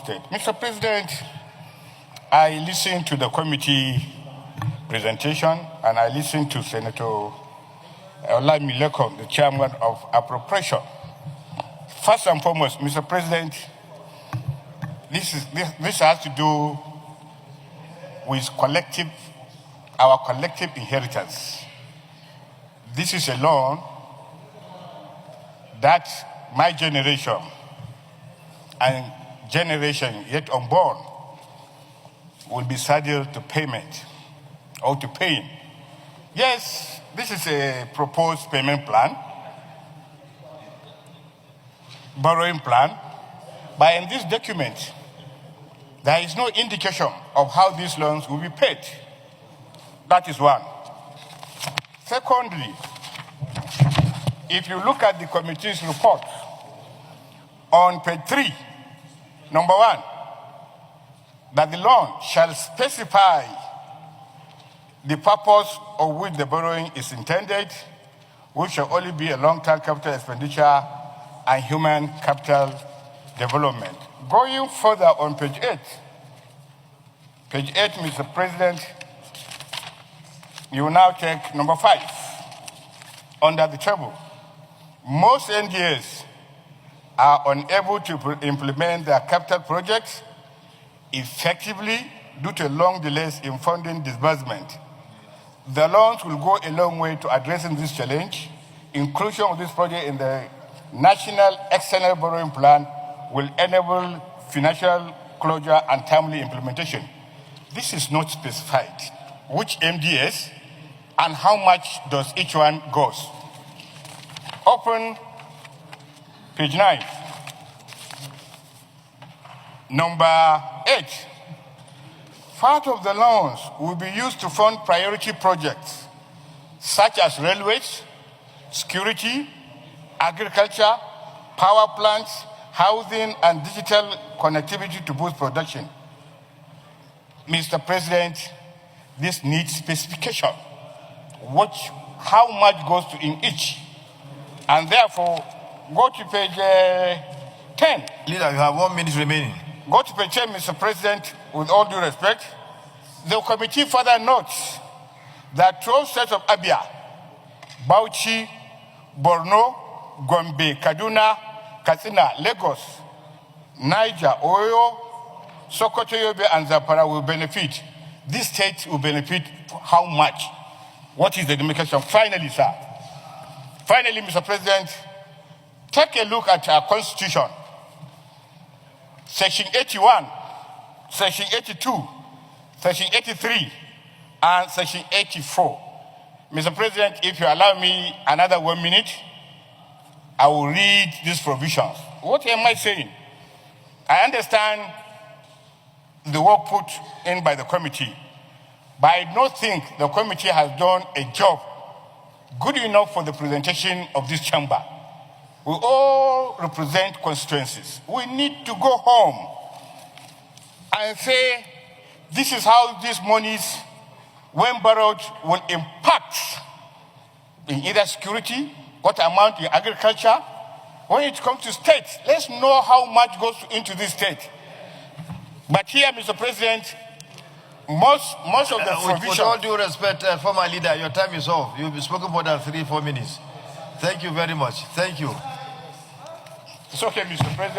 State. Mr. President, I listened to the committee presentation and I listened to Senator Olamilekon, the chairman of appropriation. First and foremost, Mr. President, this has to do with our collective inheritance. This is a loan that my generation and generation yet unborn will be saddled to payment or to paying. Yes, this is a proposed payment plan, borrowing plan, but in this document, there is no indication of how these loans will be paid. That is one. Secondly, if you look at the committee's report, on page 3, number 1, that the loan shall specify the purpose of which the borrowing is intended, which shall only be a long-term capital expenditure and human capital development. Going further on page 8, Mr. President, you will now take number 5 under the table. Most NGAs are unable to implement their capital projects effectively due to long delays in funding disbursement. The loans will go a long way to addressing this challenge. Inclusion of this project in the National External Borrowing Plan will enable financial closure and timely implementation. This is not specified. Which MDS and how much does each one cost? Open page 9. Number 8. Part of the loans will be used to fund priority projects such as railways, security, agriculture, power plants, housing, and digital connectivity to boost production. Mr. President, this needs specification. How much goes to in each? And therefore, go to page 10. Leader, you have 1 minute remaining. Go to page 10, Mr. President, with all due respect. The committee further notes that 12 states of Abia, Bauchi, Borno, Gombe, Kaduna, Katsina, Lagos, Niger, Oyo, Sokoto, Yobe, and Zapara will benefit. These states will benefit how much? What is the demarcation? Finally, sir. Finally, Mr. President, take a look at our Constitution. Section 81, Section 82, Section 83, and Section 84. Mr. President, if you allow me another 1 minute, I will read these provisions. What am I saying? I understand the work put in by the committee, but I don't think the committee has done a job good enough for the presentation of this chamber. We all represent constituencies. We need to go home and say, this is how these monies, when borrowed, will impact in either security, what amount in agriculture. When it comes to states, let's know how much goes into this state. But here, Mr. President, most of the provisions... With all due respect, former leader, your time is off. You've spoken for that 3-4 minutes. Thank you very much. Thank you. It's okay, Mr. President.